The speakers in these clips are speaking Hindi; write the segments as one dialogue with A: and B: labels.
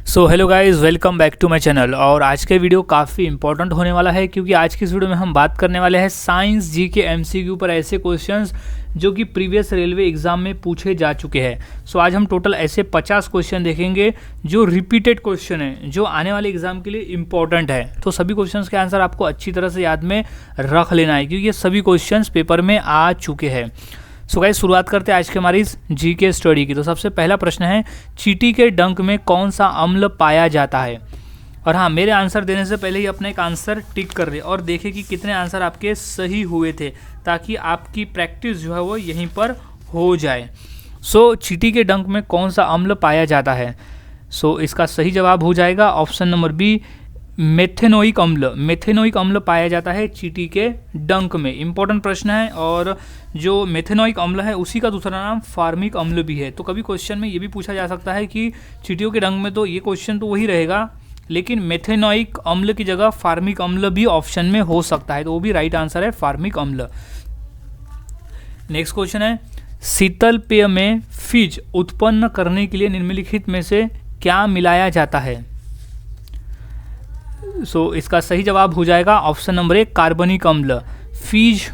A: So hello guys, welcome back to my channel. और आज का वीडियो काफ़ी इंपॉर्टेंट होने वाला है क्योंकि आज की इस वीडियो में हम बात करने वाले हैं साइंस जी के एमसीक्यू पर ऐसे क्वेश्चंस जो कि प्रीवियस रेलवे एग्जाम में पूछे जा चुके हैं। सो आज हम टोटल ऐसे 50 क्वेश्चन देखेंगे जो रिपीटेड क्वेश्चन है, जो आने वाले एग्जाम के लिए इंपॉर्टेंट है। तो सभी क्वेश्चंस के आंसर आपको अच्छी तरह से याद में रख लेना है क्योंकि ये सभी क्वेश्चंस पेपर में आ चुके हैं। सो गाइस, शुरुआत करते हैं आज के हमारी इस जी के स्टडी की। तो सबसे पहला प्रश्न है, चींटी के डंक में कौन सा अम्ल पाया जाता है? और हाँ, मेरे आंसर देने से पहले ही अपना एक आंसर टिक कर दे और देखें कि कितने आंसर आपके सही हुए थे, ताकि आपकी प्रैक्टिस जो है वो यहीं पर हो जाए। सो चींटी के डंक में कौन सा अम्ल पाया जाता है? सो इसका सही जवाब हो जाएगा ऑप्शन नंबर बी, मेथेनोइक अम्ल। मेथेनोइक अम्ल पाया जाता है चींटी के डंक में। इंपॉर्टेंट प्रश्न है। और जो मेथेनोइक अम्ल है उसी का दूसरा नाम फार्मिक अम्ल भी है। तो कभी क्वेश्चन में ये भी पूछा जा सकता है कि चींटियों के डंक में, तो ये क्वेश्चन तो वही रहेगा, लेकिन मेथेनोइक अम्ल की जगह फार्मिक अम्ल भी ऑप्शन में हो सकता है, तो वो भी राइट आंसर है फार्मिक अम्ल। नेक्स्ट क्वेश्चन है, शीतल पेय में फिज उत्पन्न करने के लिए निम्नलिखित में से क्या मिलाया जाता है? सो इसका सही जवाब हो जाएगा ऑप्शन नंबर एक, कार्बनिक अम्ल। फीज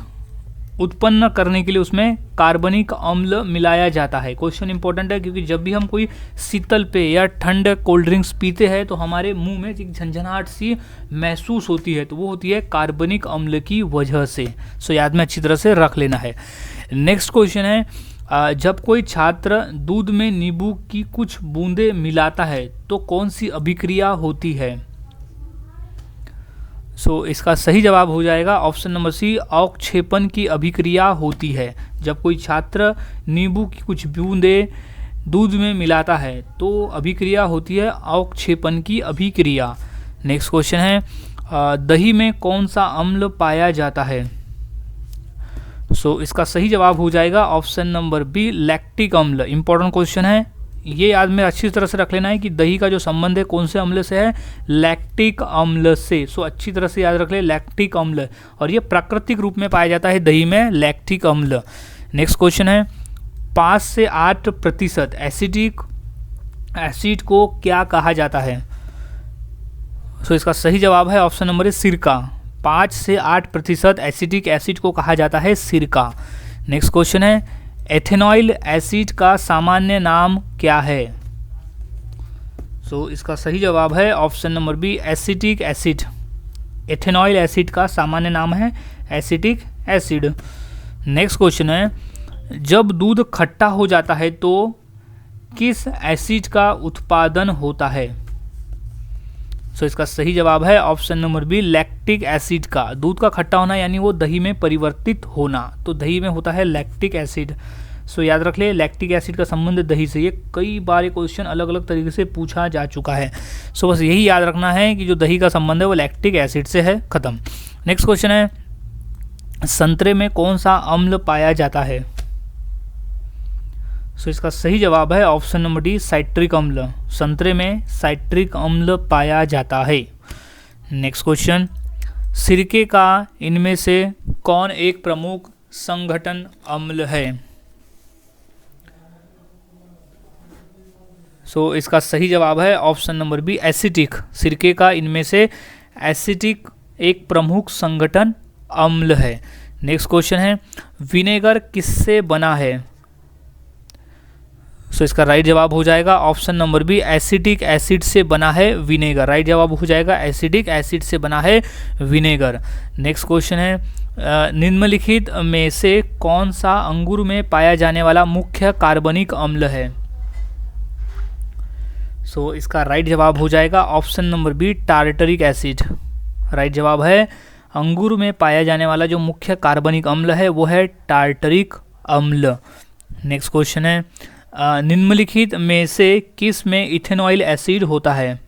A: उत्पन्न करने के लिए उसमें कार्बनिक अम्ल मिलाया जाता है। क्वेश्चन इंपॉर्टेंट है क्योंकि जब भी हम कोई शीतल पेय या ठंड कोल्ड ड्रिंक्स पीते हैं तो हमारे मुंह में एक झंझनाहट सी महसूस होती है, तो वो होती है कार्बनिक अम्ल की वजह से। सो याद में अच्छी तरह से रख लेना है। नेक्स्ट क्वेश्चन है, जब कोई छात्र दूध में नींबू की कुछ बूंदें मिलाता है तो कौन सी अभिक्रिया होती है? सो इसका सही जवाब हो जाएगा ऑप्शन नंबर सी, अवक्षेपण की अभिक्रिया होती है। जब कोई छात्र नींबू की कुछ बूंदें दूध में मिलाता है तो अभिक्रिया होती है अवक्षेपण की अभिक्रिया। नेक्स्ट क्वेश्चन है, दही में कौन सा अम्ल पाया जाता है? सो इसका सही जवाब हो जाएगा ऑप्शन नंबर बी, लैक्टिक अम्ल। इंपॉर्टेंट क्वेश्चन है, ये याद में अच्छी तरह से रख लेना है कि दही का जो संबंध है कौन से अम्ल से है? लैक्टिक अम्ल से। सो अच्छी तरह से याद रख ले, लैक्टिक अम्ल, और ये प्राकृतिक रूप में पाया जाता है दही में, लैक्टिक अम्ल। नेक्स्ट क्वेश्चन है, 5 से 8% एसिडिक एसिड को क्या कहा जाता है? सो इसका सही जवाब है ऑप्शन नंबर ए, सिरका। 5 से 8% एसिडिक एसिड को कहा जाता है सिरका। नेक्स्ट क्वेश्चन है, एथेनॉइल एसिड का सामान्य नाम क्या है? सो इसका सही जवाब है option number B, acetic acid. Ethanoic acid का सामान्य नाम है एसिटिक एसिड। नेक्स्ट क्वेश्चन है, जब दूध खट्टा हो जाता है तो किस एसिड का उत्पादन होता है? सो इसका सही जवाब है option number B, lactic acid का। दूध का खट्टा होना यानी वो दही में परिवर्तित होना, तो दही में होता है लैक्टिक एसिड। सो याद रख ले, लैक्टिक एसिड का संबंध दही से। ये कई बार ये क्वेश्चन अलग अलग तरीके से पूछा जा चुका है। सो बस यही याद रखना है कि जो दही का संबंध है वो लैक्टिक एसिड से है, खत्म। नेक्स्ट क्वेश्चन है, संतरे में कौन सा अम्ल पाया जाता है? सो इसका सही जवाब है ऑप्शन नंबर डी, साइट्रिक अम्ल। संतरे में साइट्रिक अम्ल पाया जाता है। नेक्स्ट क्वेश्चन, सिरके का इनमें से कौन एक प्रमुख संघटन अम्ल है? सो इसका सही जवाब है ऑप्शन नंबर बी, एसिटिक। सिरके का इनमें से एसिटिक एक प्रमुख संघटन अम्ल है। नेक्स्ट क्वेश्चन है, विनेगर किससे बना है? सो इसका राइट जवाब हो जाएगा option number B, acetic acid से बना है विनेगर। राइट जवाब हो जाएगा एसिटिक एसिड से बना है विनेगर। नेक्स्ट क्वेश्चन है, निम्नलिखित में से कौन सा अंगूर में पाया जाने वाला मुख्य कार्बनिक अम्ल है? सो इसका राइट जवाब हो जाएगा option number B, tartaric acid. Right जवाब है, अंगूर में पाया जाने वाला जो मुख्य कार्बनिक अम्ल है वो है टार्टरिक अम्ल। नेक्स्ट क्वेश्चन है, निम्नलिखित में से किस में इथेनॉइल एसिड होता है?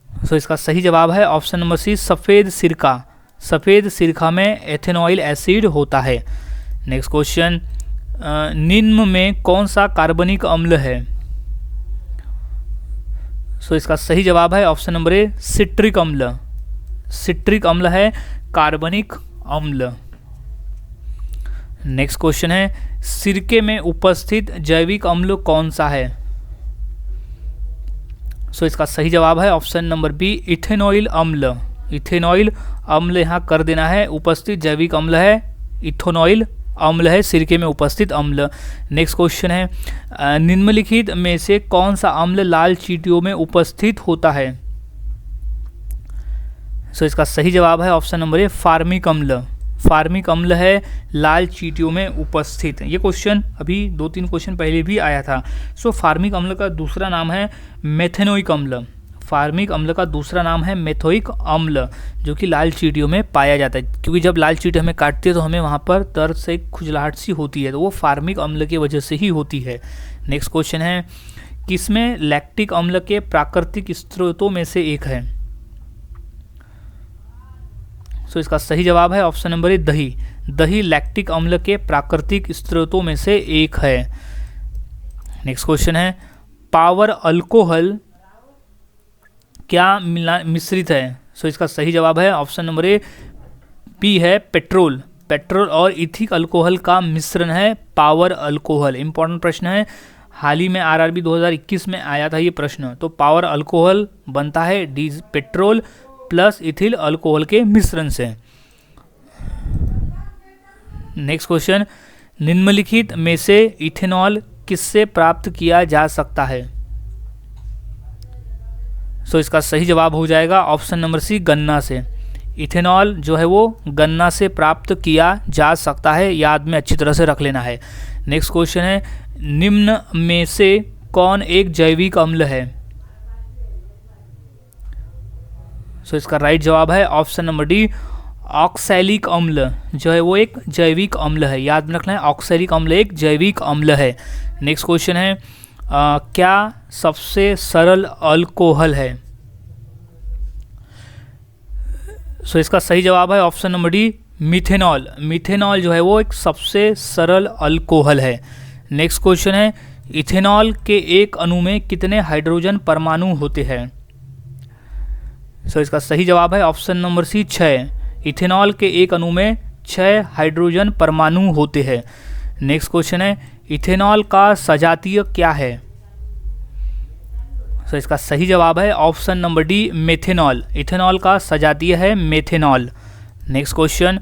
A: सो इसका सही जवाब है ऑप्शन नंबर सी, सफ़ेद सिरका। सफ़ेद सिरका में एथेनॉइल एसिड होता है। नेक्स्ट क्वेश्चन, निम्न में कौन सा कार्बनिक अम्ल है? सो इसका सही जवाब है ऑप्शन नंबर ए, सिट्रिक अम्ल। सिट्रिक अम्ल है कार्बनिक अम्ल। नेक्स्ट क्वेश्चन है, सिरके में उपस्थित जैविक अम्ल कौन सा है? सो इसका सही जवाब है ऑप्शन नंबर बी, इथेनॉइल अम्ल। इथेनॉइल अम्ल यहाँ कर देना है, उपस्थित जैविक अम्ल है इथेनॉइल अम्ल है, सिरके में उपस्थित अम्ल। नेक्स्ट क्वेश्चन है, निम्नलिखित में से कौन सा अम्ल लाल चींटियों में उपस्थित होता है? सो इसका सही जवाब है ऑप्शन नंबर ए, फार्मिक अम्ल। फार्मिक अम्ल है लाल चींटियों में उपस्थित। ये क्वेश्चन अभी 2-3 क्वेश्चन पहले भी आया था। सो फार्मिक अम्ल का दूसरा नाम है मेथेनोइक अम्ल। फार्मिक अम्ल का दूसरा नाम है मेथोइक अम्ल, जो कि लाल चींटियों में पाया जाता है, क्योंकि जब लाल चींटी हमें काटती है तो हमें वहाँ पर दर्द से खुजलाहट सी होती है, तो वो फार्मिक अम्ल की वजह से ही होती है। नेक्स्ट क्वेश्चन है, किसमें लैक्टिक अम्ल के प्राकृतिक स्रोतों में से एक है? सो इसका सही जवाब है ऑप्शन नंबर ए, दही। दही लैक्टिक अम्ल के प्राकृतिक स्रोतों में से एक है। नेक्स्ट क्वेश्चन है, पावर अल्कोहल क्या मिश्रित है? सो इसका सही जवाब है ऑप्शन नंबर ए, पी है, पेट्रोल। पेट्रोल और इथिक अल्कोहल का मिश्रण है पावर अल्कोहल। इंपॉर्टेंट प्रश्न है, हाल ही में आरआरबी 2021 में आया था ये प्रश्न। तो पावर अल्कोहल बनता है पेट्रोल प्लस इथिल अल्कोहल के मिश्रण से। नेक्स्ट क्वेश्चन, निम्नलिखित में से इथेनॉल किससे प्राप्त किया जा सकता है? सो इसका सही जवाब हो जाएगा ऑप्शन नंबर सी, गन्ना से। इथेनॉल जो है वो गन्ना से प्राप्त किया जा सकता है, याद में अच्छी तरह से रख लेना है। नेक्स्ट क्वेश्चन है, निम्न में से कौन एक जैविक अम्ल है? सो इसका राइट जवाब है ऑप्शन नंबर डी, ऑक्सैलिक अम्ल जो है वो एक जैविक अम्ल है, याद में रखना है, ऑक्सैलिक अम्ल एक जैविक अम्ल है। नेक्स्ट क्वेश्चन है, क्या सबसे सरल अल्कोहल है? सो इसका सही जवाब है option number D, methanol. Methanol जो है वो एक सबसे सरल अल्कोहल है। नेक्स्ट क्वेश्चन है, इथेनॉल के एक अणु में कितने हाइड्रोजन परमाणु होते हैं? सो इसका सही जवाब है ऑप्शन नंबर सी, 6। इथेनॉल के एक अणु में 6 हाइड्रोजन परमाणु होते हैं। नेक्स्ट क्वेश्चन है, इथेनॉल का सजातीय क्या है? सो इसका सही जवाब है option number D, methanol. Ethanol का सजातीय है मेथेनॉल। नेक्स्ट क्वेश्चन,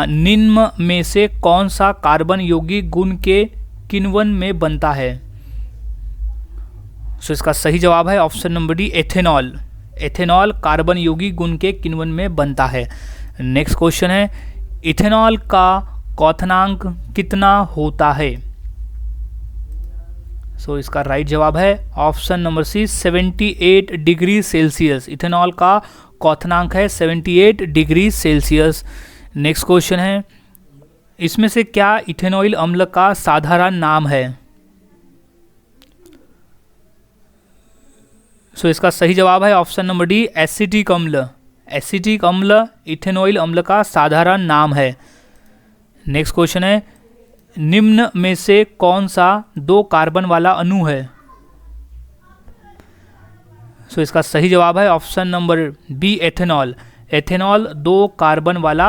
A: निम्न में से कौन सा कार्बन यौगिक गुण के किण्वन में बनता है? सो इसका सही जवाब है option number D, ethanol. Ethanol carbon यौगिक गुण के किण्वन में बनता है। नेक्स्ट क्वेश्चन है, इथेनॉल का क्वथनांक कितना होता है? सो इसका राइट जवाब है option number C, 78 degree Celsius. Ethanol का क्वथनांक है 78 डिग्री सेल्सियस। नेक्स्ट क्वेश्चन है, इसमें से क्या इथेनॉइल अम्ल का साधारण नाम है? सो इसका सही जवाब है ऑप्शन नंबर डी, एसिटिक अम्ल। एसिटिक अम्ल इथेनॉइल अम्ल का साधारण नाम है। नेक्स्ट क्वेश्चन है, निम्न में से कौन सा 2 कार्बन वाला अणु है? सो इसका सही जवाब है option number B, ethanol. Ethanol 2 carbon वाला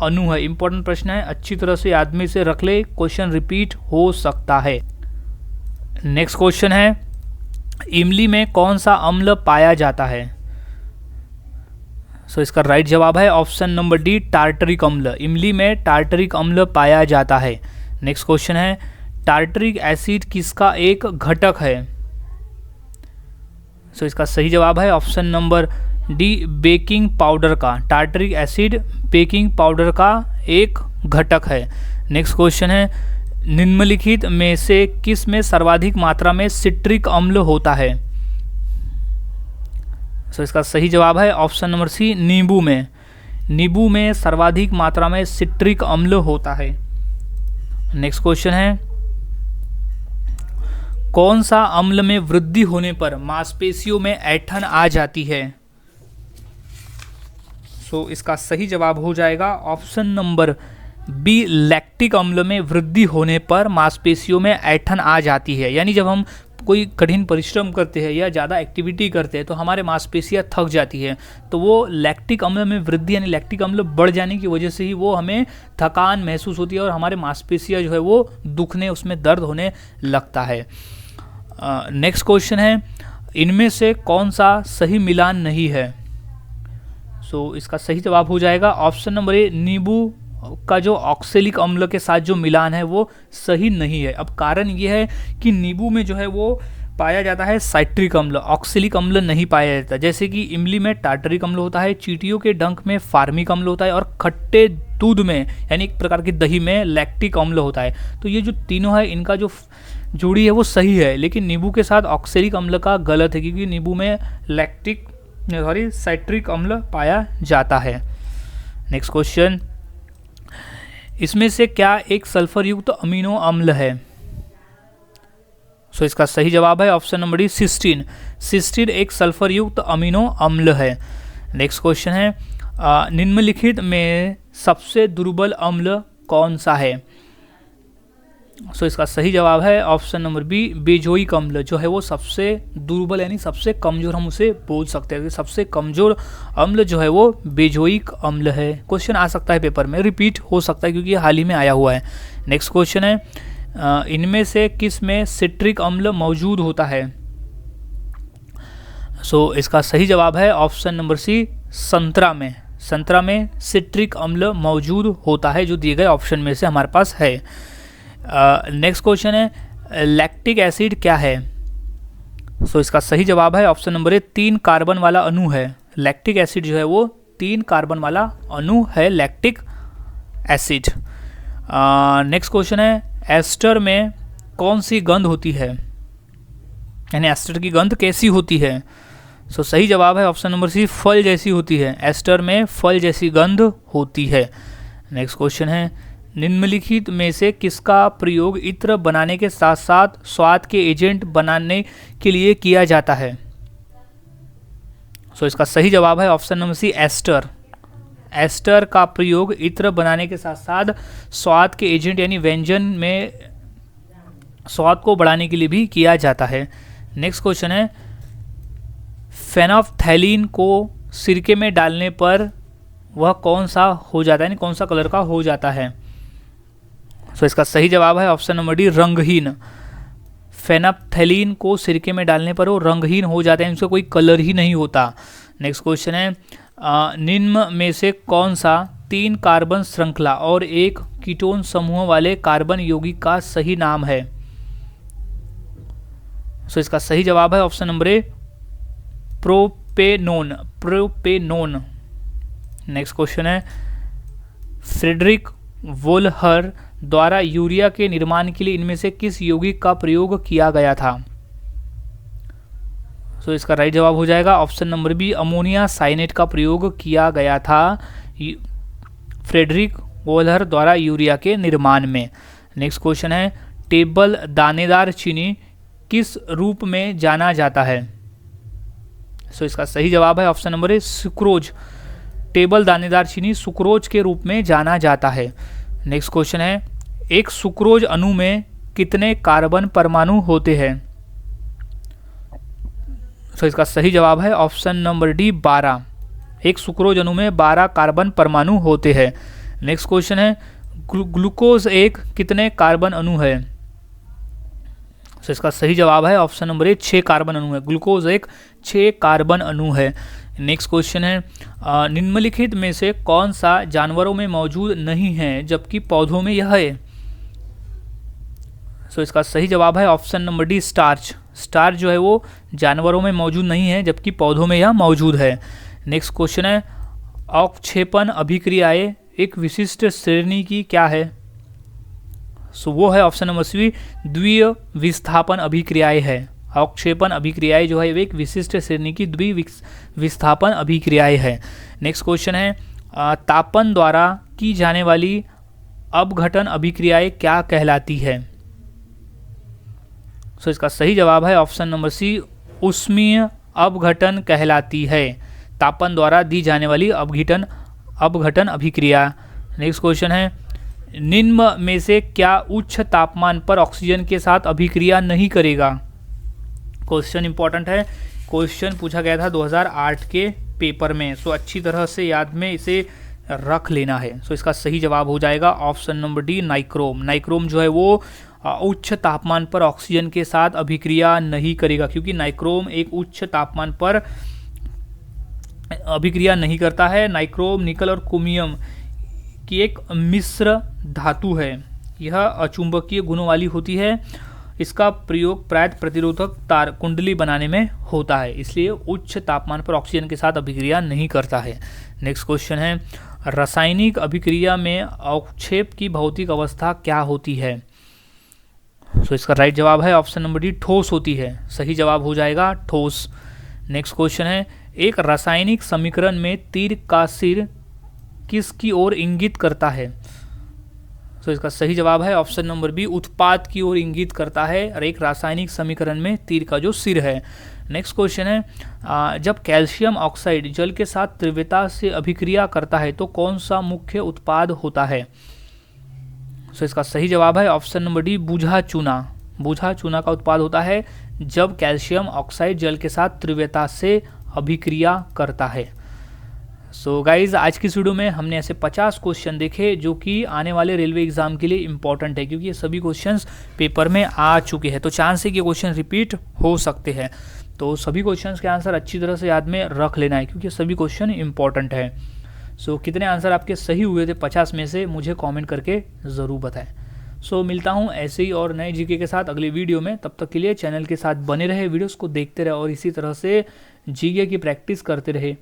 A: अणु है। इंपॉर्टेंट प्रश्न है, अच्छी तरह से आदमी से रख ले, क्वेश्चन रिपीट हो सकता है। नेक्स्ट क्वेश्चन है, इमली में कौन सा अम्ल पाया जाता है? सो इसका राइट जवाब है ऑप्शन नंबर डी, टार्टरिक अम्ल। इमली में टार्टरिक अम्ल पाया जाता है। नेक्स्ट क्वेश्चन है, टार्टरिक एसिड किसका एक घटक है? सो इसका सही जवाब है option number D, baking powder का। टार्टरिक एसिड बेकिंग पाउडर का एक घटक है। नेक्स्ट क्वेश्चन है, निम्नलिखित में से किस में सर्वाधिक मात्रा में सिट्रिक अम्ल होता है? सो इसका सही जवाब है ऑप्शन नंबर सी, नींबू में। नींबू में सर्वाधिक मात्रा में सिट्रिक अम्ल होता है। नेक्स्ट क्वेश्चन है, कौन सा अम्ल में वृद्धि होने पर मांसपेशियों में ऐंठन आ जाती है? सो इसका सही जवाब हो जाएगा ऑप्शन नंबर बी, लैक्टिक अम्ल में वृद्धि होने पर मांसपेशियों में ऐंठन आ जाती है। यानी जब हम कोई कठिन परिश्रम करते हैं या ज़्यादा एक्टिविटी करते हैं तो हमारे मांसपेशियां थक जाती है, तो वो लैक्टिक अम्ल में वृद्धि यानी लैक्टिक अम्ल बढ़ जाने की वजह से ही वो हमें थकान महसूस होती है और हमारे मांसपेशियां जो है वो दुखने, उसमें दर्द होने लगता है। नेक्स्ट क्वेश्चन है, इनमें से कौन सा सही मिलान नहीं है? सो इसका सही जवाब हो जाएगा ऑप्शन नंबर ए, नींबू का जो ऑक्सेलिक अम्ल के साथ जो मिलान है वो सही नहीं है। अब कारण ये है कि नींबू में जो है वो पाया जाता है साइट्रिक अम्ल, ऑक्सेलिक अम्ल नहीं पाया जाता। जैसे कि इमली में टार्टरिक अम्ल होता है, चींटियों के डंक में फार्मिक अम्ल होता है और खट्टे दूध में यानी एक प्रकार की दही में लैक्टिक अम्ल होता है। तो ये जो तीनों है इनका जो जोड़ी है वो सही है, लेकिन नींबू के साथ ऑक्सेलिक अम्ल का गलत है क्योंकि नींबू में साइट्रिक अम्ल पाया जाता है। नेक्स्ट क्वेश्चन, इसमें से क्या एक सल्फर युक्त अमीनो अम्ल है? सो इसका सही जवाब है option number D, cysteine. Cysteine एक सल्फर युक्त अमीनो अम्ल है। नेक्स्ट क्वेश्चन है, निम्नलिखित में सबसे दुर्बल अम्ल कौन सा है? सो इसका सही जवाब है ऑप्शन नंबर बी, बेजोइक अम्ल जो है वो सबसे दुर्बल यानी सबसे कमजोर हम उसे बोल सकते हैं। सबसे कमजोर अम्ल जो है वो बेजोइक अम्ल है। क्वेश्चन आ सकता है पेपर में, रिपीट हो सकता है क्योंकि ये हाल ही में आया हुआ है। नेक्स्ट क्वेश्चन है, इनमें से किस में सिट्रिक अम्ल मौजूद होता है? सो इसका सही जवाब है ऑप्शन नंबर सी, संतरा में। संतरा में सिट्रिक अम्ल मौजूद होता है जो दिए गए ऑप्शन में से हमारे पास है। नेक्स्ट क्वेश्चन है, लैक्टिक एसिड क्या है? सो इसका सही जवाब है ऑप्शन नंबर ए, 3 कार्बन वाला अणु है। लैक्टिक एसिड जो है वो 3 कार्बन वाला अणु है, लैक्टिक एसिड। नेक्स्ट क्वेश्चन है, एस्टर में कौन सी गंध होती है, यानी एस्टर की गंध कैसी होती है? सो सही जवाब है ऑप्शन नंबर सी, फल जैसी होती है। एस्टर में फल जैसी गंध होती है। नेक्स्ट क्वेश्चन है, निम्नलिखित में से किसका प्रयोग इत्र बनाने के साथ साथ स्वाद के एजेंट बनाने के लिए किया जाता है? सो इसका सही जवाब है option number C, ester. Ester का प्रयोग इत्र बनाने के साथ साथ स्वाद के एजेंट यानी व्यंजन में स्वाद को बढ़ाने के लिए भी किया जाता है। नेक्स्ट क्वेश्चन है, फेनोफ्थैलीन को सिरके में डालने पर वह कौन सा हो जाता है, यानी कौन सा कलर का हो जाता है? सो इसका सही जवाब है ऑप्शन नंबर डी, रंगहीन। फेनोफ्थैलीन को सिरके में डालने पर वो रंगहीन हो जाता है, इसका कोई कलर ही नहीं होता। नेक्स्ट क्वेश्चन है, निम्न में से कौन सा 3 कार्बन श्रृंखला और 1 कीटोन समूह वाले कार्बन यौगिक का सही नाम है? सो इसका सही जवाब है option number A, propanone. Propanone. Next question है, फ्रेडरिक वोल्हर द्वारा यूरिया के निर्माण के लिए इनमें से किस यौगिक का प्रयोग किया गया था? सो इसका राइट जवाब हो जाएगा option number B, ammonia cyanate का प्रयोग किया गया था फ्रेडरिक वोल्हर द्वारा यूरिया के निर्माण में। नेक्स्ट क्वेश्चन है, टेबल दानेदार चीनी किस रूप में जाना जाता है? सो इसका सही जवाब है option number A, sucrose. Table दानेदार चीनी सुक्रोज के रूप में जाना जाता है। नेक्स्ट क्वेश्चन है, एक सुक्रोज अणु में कितने कार्बन परमाणु होते हैं? सो इसका सही जवाब है ऑप्शन नंबर डी, 12। एक सुक्रोज अणु में 12 कार्बन परमाणु होते हैं। नेक्स्ट क्वेश्चन है, ग्लूकोज एक कितने कार्बन अणु है? सो इसका सही जवाब है ऑप्शन नंबर ए, 6 कार्बन अणु है। ग्लूकोज एक 6 कार्बन अणु है। नेक्स्ट क्वेश्चन है, निम्नलिखित में से कौन सा जानवरों में मौजूद नहीं है जबकि पौधों में यह है? सो इसका सही जवाब है option number D, starch. Starch जो है वो जानवरों में मौजूद नहीं है जबकि पौधों में यह मौजूद है। नेक्स्ट क्वेश्चन है, अवक्षेपण अभिक्रियाएं एक विशिष्ट श्रेणी की क्या है? सो वो है ऑप्शन नंबर सी, द्वितीय विस्थापन अभिक्रियाएं है। अवक्षेपण अभिक्रियाएं जो है वे एक विशिष्ट श्रेणी की द्वितीय विस्थापन अभिक्रियाएं है। नेक्स्ट क्वेश्चन है, तापन द्वारा की जाने वाली अपघटन अभिक्रियाएं क्या कहलाती है? सो इसका सही जवाब है ऑप्शन नंबर सी, ऊष्मीय अपघटन कहलाती है। तापन द्वारा दी जाने वाली अपघटन अभिक्रिया। नेक्स्ट क्वेश्चन है, निम्न में से क्या उच्च तापमान पर ऑक्सीजन के साथ अभिक्रिया नहीं करेगा? क्वेश्चन इंपॉर्टेंट है, क्वेश्चन पूछा गया था 2008 के पेपर में। सो अच्छी तरह से याद में इसे रख लेना है। सो इसका सही जवाब हो जाएगा option number D, nichrome. Nichrome जो है वो उच्च तापमान पर ऑक्सीजन के साथ अभिक्रिया नहीं करेगा, क्योंकि नाइक्रोम एक उच्च तापमान पर अभिक्रिया नहीं करता है। नाइक्रोम निकल और क्रोमियम की एक मिश्र धातु है, यह अचुंबकीय गुणों वाली होती है। इसका प्रयोग प्रायः प्रतिरोधक तार कुंडली बनाने में होता है, इसलिए उच्च तापमान पर ऑक्सीजन के साथ अभिक्रिया नहीं करता है। नेक्स्ट क्वेश्चन है, रासायनिक अभिक्रिया में अवक्षेप की भौतिक अवस्था क्या होती है? तो इसका राइट जवाब है ऑप्शन नंबर डी, ठोस होती है। सही जवाब हो जाएगा ठोस। नेक्स्ट क्वेश्चन है, एक रासायनिक समीकरण में तीर का सिर किसकी ओर इंगित करता है? तो इसका सही जवाब है ऑप्शन नंबर बी, उत्पाद की ओर इंगित करता है। और एक रासायनिक समीकरण में तीर का जो सिर है। नेक्स्ट क्वेश्चन है, जब कैल्शियम ऑक्साइड जल के साथ तीव्रता से अभिक्रिया करता है तो कौन सा मुख्य उत्पाद होता है? तो इसका सही जवाब है ऑप्शन नंबर डी, बूझा चूना। बूझा चूना का उत्पाद होता है जब कैल्शियम ऑक्साइड जल के साथ तीव्रता से अभिक्रिया करता है। सो गाइज, आज की वीडियो में हमने ऐसे 50 क्वेश्चन देखे जो कि आने वाले रेलवे एग्जाम के लिए इंपॉर्टेंट है, क्योंकि ये सभी क्वेश्चंस पेपर में आ चुके हैं, तो चांस है कि क्वेश्चन रिपीट हो सकते हैं। तो सभी क्वेश्चंस के आंसर अच्छी तरह से याद में रख लेना है, क्योंकि सभी क्वेश्चन इंपॉर्टेंट है। सो कितने आंसर आपके सही हुए थे 50 में से, मुझे कॉमेंट करके ज़रूर बताएं। सो मिलता हूँ ऐसे ही और नए जीके के साथ अगले वीडियो में। तब तक के लिए चैनल के साथ बने रहे, वीडियोस को देखते रहे और इसी तरह से जीके की प्रैक्टिस करते रहे।